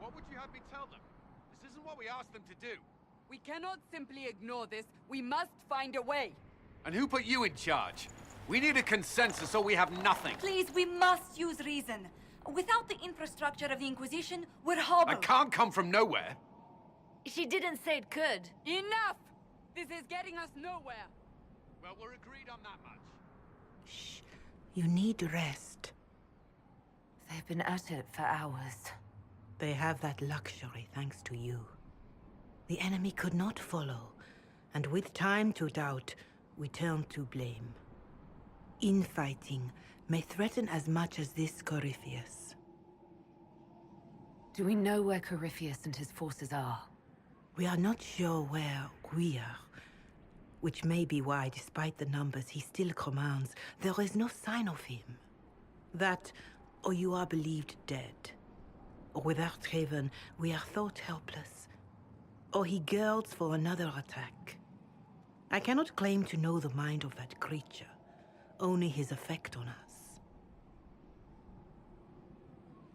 What would you have me tell them? This isn't what we asked them to do. We cannot simply ignore this. We must find a way. And who put you in charge? We need a consensus or we have nothing. Please, we must use reason. Without the infrastructure of the Inquisition, we're hobbled. I can't come from nowhere. She didn't say it could. Enough! This is getting us nowhere. Well, we're agreed on that much. Shh. You need rest. They've been at it for hours. They have that luxury thanks to you. The enemy could not follow, and with time to doubt, we turn to blame. Infighting may threaten as much as this Corypheus. Do we know where Corypheus and his forces are? We are not sure where we are, which may be why, despite the numbers he still commands, there is no sign of him. That, or you are believed dead. Or without Haven, we are thought helpless. Or he girds for another attack. I cannot claim to know the mind of that creature, only his effect on us.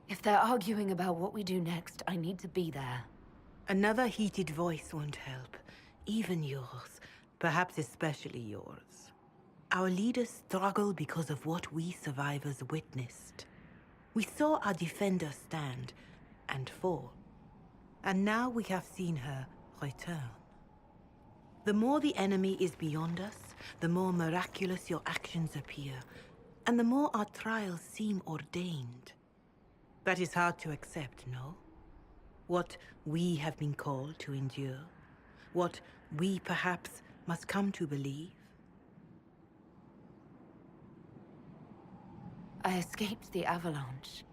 If they're arguing about what we do next, I need to be there. Another heated voice won't help, even yours, perhaps especially yours. Our leaders struggle because of what we survivors witnessed. We saw our defender stand and fall, and now we have seen her return. The more the enemy is beyond us, the more miraculous your actions appear, and the more our trials seem ordained. That is hard to accept, no? What we have been called to endure, what we perhaps must come to believe. I escaped the avalanche.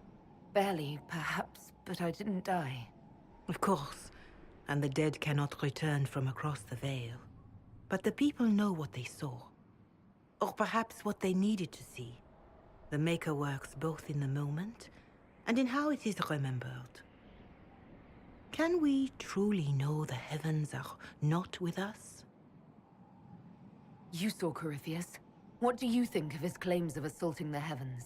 Barely, perhaps, but I didn't die. Of course, and the dead cannot return from across the veil. But the people know what they saw. Or perhaps what they needed to see. The Maker works both in the moment and in how it is remembered. Can we truly know the heavens are not with us? You saw Corypheus. What do you think of his claims of assaulting the heavens?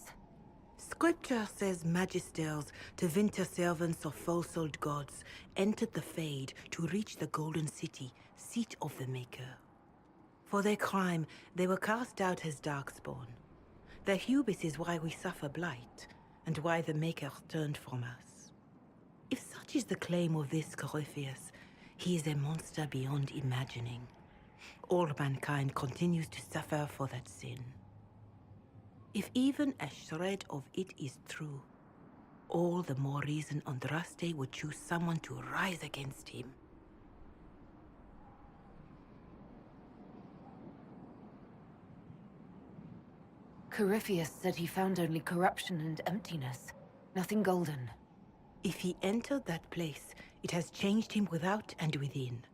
Scripture says magisters, to winter servants of false-old gods, entered the Fade to reach the Golden City, seat of the Maker. For their crime, they were cast out as Darkspawn. Their hubris is why we suffer blight, and why the Maker turned from us. If such is the claim of this Corypheus, he is a monster beyond imagining. All mankind continues to suffer for that sin. If even a shred of it is true, all the more reason Andraste would choose someone to rise against him. Corypheus said he found only corruption and emptiness. Nothing golden. If he entered that place, it has changed him without and within.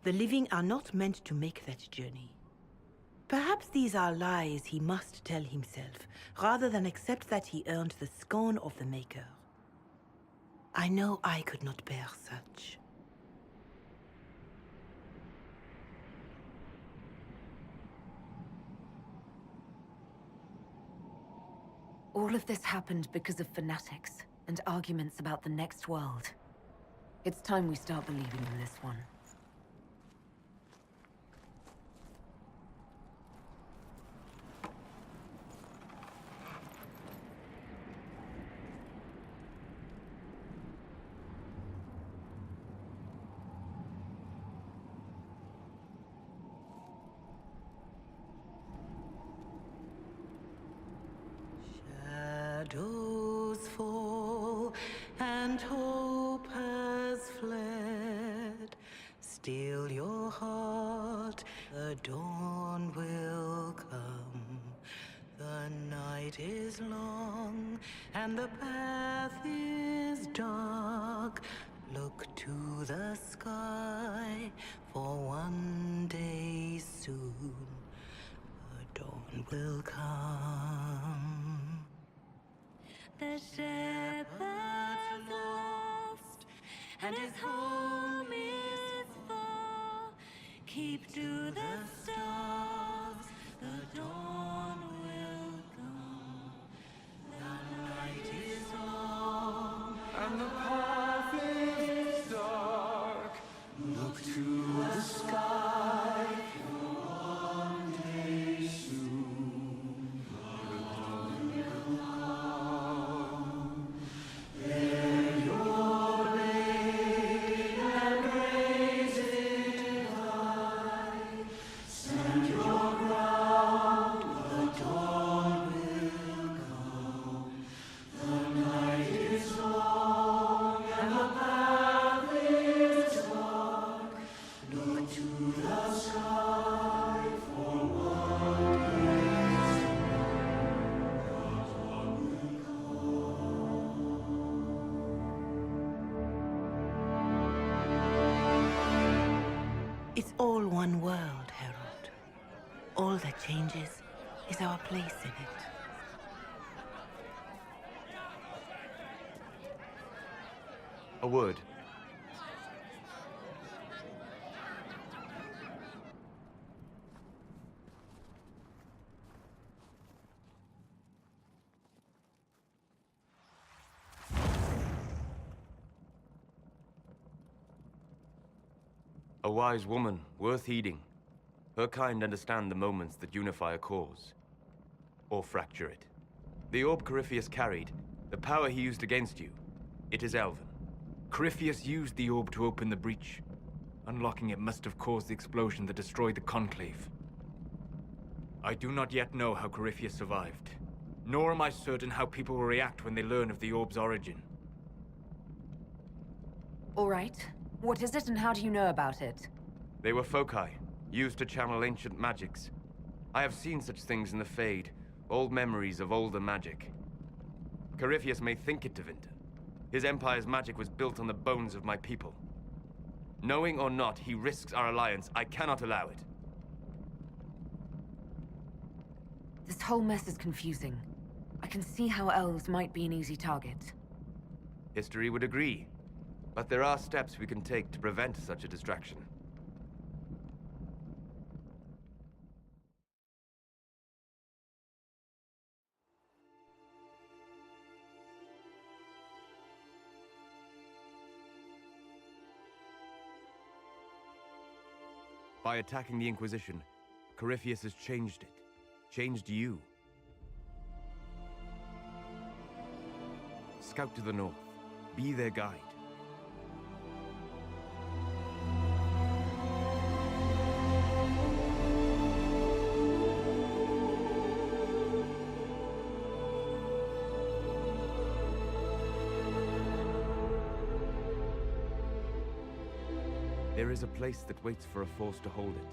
The living are not meant to make that journey. Perhaps these are lies he must tell himself, rather than accept that he earned the scorn of the Maker. I know I could not bear such. All of this happened because of fanatics and arguments about the next world. It's time we start believing in this one. Shadows fall and hope has fled. Still your heart, the dawn will come. The night is long and the path is dark. Look to the sky, for one day soon the dawn will come. The shepherd's lost, and his home is far. Keep to the stars, the dawn will come. The night is long, And the path is It's all one world, Herald. All that changes is our place in it. A word. A wise woman, worth heeding. Her kind understand the moments that unify a cause. Or fracture it. The orb Corypheus carried, the power he used against you, it is Elven. Corypheus used the orb to open the breach. Unlocking it must have caused the explosion that destroyed the Conclave. I do not yet know how Corypheus survived, nor am I certain how people will react when they learn of the orb's origin. All right. What is it and how do you know about it? They were foci, used to channel ancient magics. I have seen such things in the Fade, old memories of older magic. Corypheus may think it Tevinter. His empire's magic was built on the bones of my people. Knowing or not, he risks our alliance. I cannot allow it. This whole mess is confusing. I can see how elves might be an easy target. History would agree. But there are steps we can take to prevent such a distraction. By attacking the Inquisition, Corypheus has changed it. Changed you. Scout to the north. Be their guide. There is a place that waits for a force to hold it.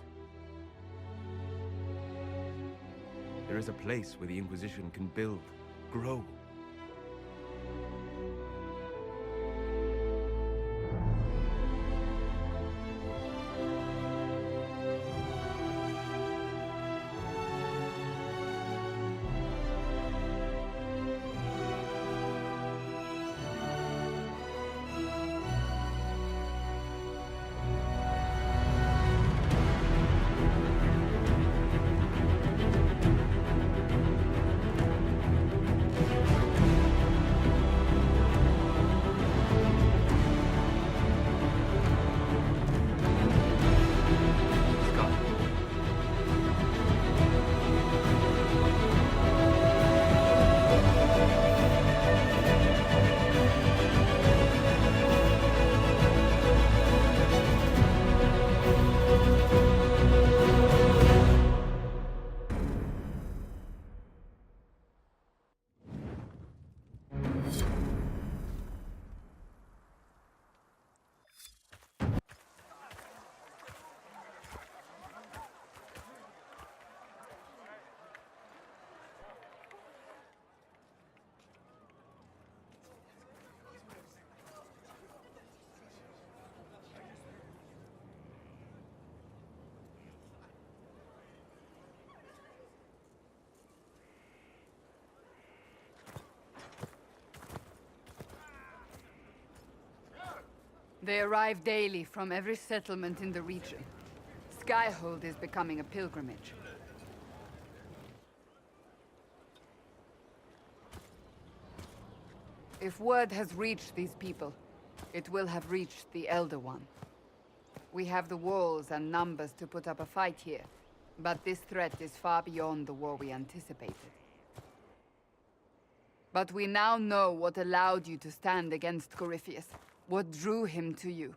There is a place where the Inquisition can build, grow. They arrive daily from every settlement in the region. Skyhold is becoming a pilgrimage. If word has reached these people, it will have reached the Elder One. We have the walls and numbers to put up a fight here, but this threat is far beyond the war we anticipated. But we now know what allowed you to stand against Corypheus. What drew him to you?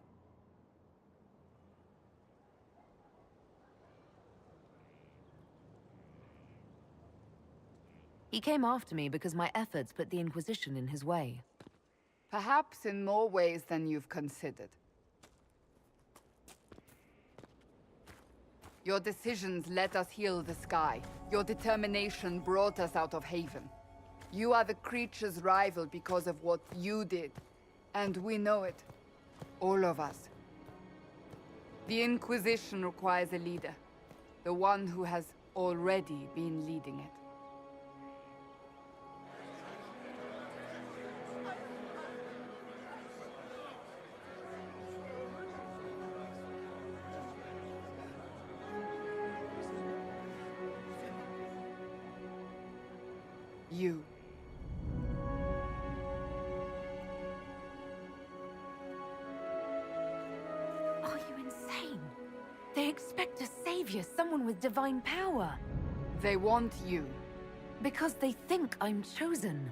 He came after me because my efforts put the Inquisition in his way. Perhaps in more ways than you've considered. Your decisions let us heal the sky. Your determination brought us out of Haven. You are the creature's rival because of what you did. And we know it. All of us. The Inquisition requires a leader. The one who has already been leading it. You. Are you insane? They expect a savior, someone with divine power. They want you. Because they think I'm chosen.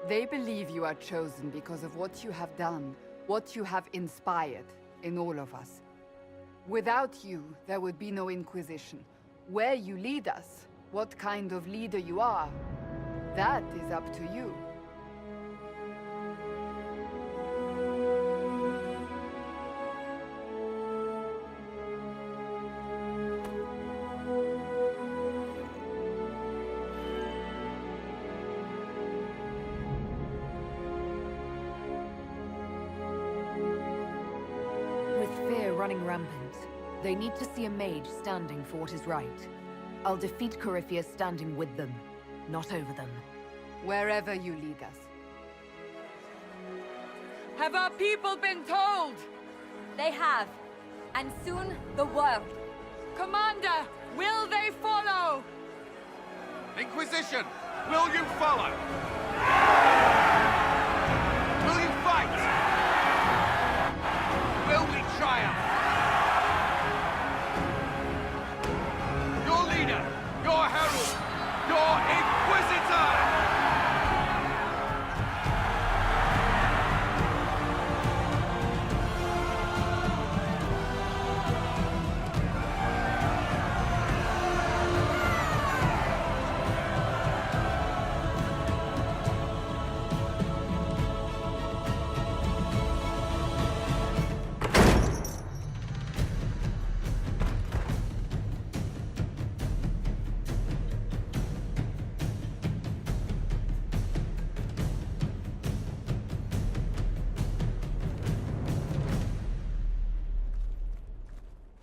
They believe you are chosen because of what you have done, what you have inspired in all of us. Without you, there would be no Inquisition. Where you lead us, what kind of leader you are, that is up to you. With fear running rampant, they need to see a mage standing for what is right. I'll defeat Corypheus standing with them, not over them. Wherever you lead us. Have our people been told? They have. And soon, the world. Commander, will they follow? Inquisition, will you follow? Will you fight? Will we triumph? Your leader, your herald, your Inquisitor!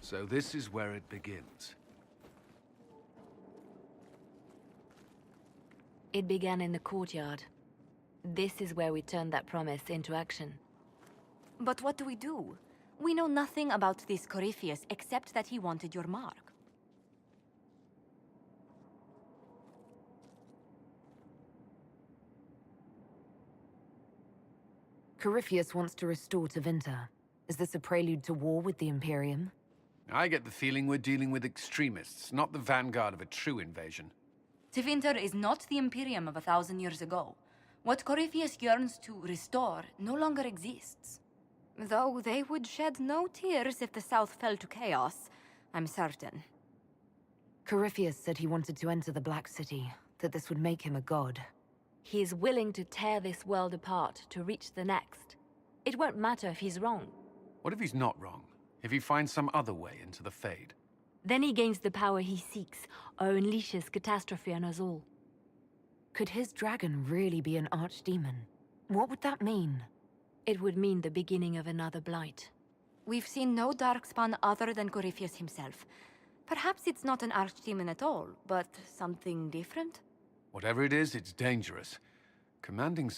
So this is where it begins. It began in the courtyard. This is where we turned that promise into action. But what do we do? We know nothing about this Corypheus except that he wanted your mark. Corypheus wants to restore Tevinter. Is this a prelude to war with the Imperium? I get the feeling we're dealing with extremists, not the vanguard of a true invasion. Tevinter is not the Imperium of 1,000 years ago. What Corypheus yearns to restore no longer exists. Though they would shed no tears if the South fell to chaos, I'm certain. Corypheus said he wanted to enter the Black City, that this would make him a god. He is willing to tear this world apart to reach the next. It won't matter if he's wrong. What if he's not wrong? If he finds some other way into the Fade? Then he gains the power he seeks, or unleashes catastrophe on us all. Could his dragon really be an archdemon? What would that mean? It would mean the beginning of another blight. We've seen no darkspawn other than Corypheus himself. Perhaps it's not an archdemon at all, but something different? Whatever it is, it's dangerous. Commanding